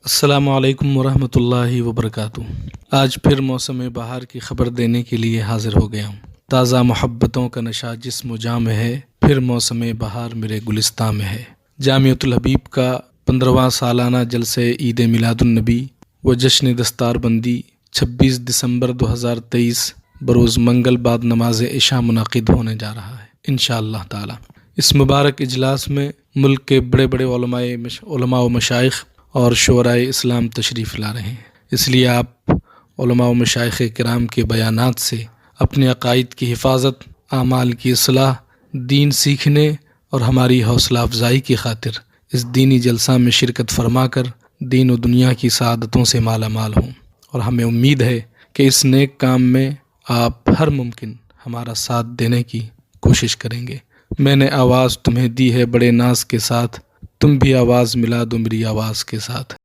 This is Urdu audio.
السلام علیکم ورحمۃ اللہ وبرکاتہ۔ آج پھر موسم بہار کی خبر دینے کے لیے حاضر ہو گیا ہوں۔ تازہ محبتوں کا نشہ جسم و جاں میں ہے، پھر موسم بہار میرے گلستاں میں ہے۔ جامعۃ الحبیب کا 15واں سالانہ جلسہ عید میلاد النبی و جشن دستار بندی 26 دسمبر 2023 بروز منگل بعد نماز عشاء منعقد ہونے جا رہا ہے انشاءاللہ تعالی۔ اس مبارک اجلاس میں ملک کے بڑے بڑے علماء و مشائخ اور شعرائے اسلام تشریف لا رہے ہیں، اس لیے آپ علماء و مشائخ کرام کے بیانات سے اپنے عقائد کی حفاظت، اعمال کی اصلاح، دین سیکھنے اور ہماری حوصلہ افزائی کی خاطر اس دینی جلسہ میں شرکت فرما کر دین و دنیا کی سعادتوں سے مالا مال ہوں، اور ہمیں امید ہے کہ اس نیک کام میں آپ ہر ممکن ہمارا ساتھ دینے کی کوشش کریں گے۔ میں نے آواز تمہیں دی ہے بڑے ناز کے ساتھ، تم بھی آواز ملا دو میری آواز کے ساتھ۔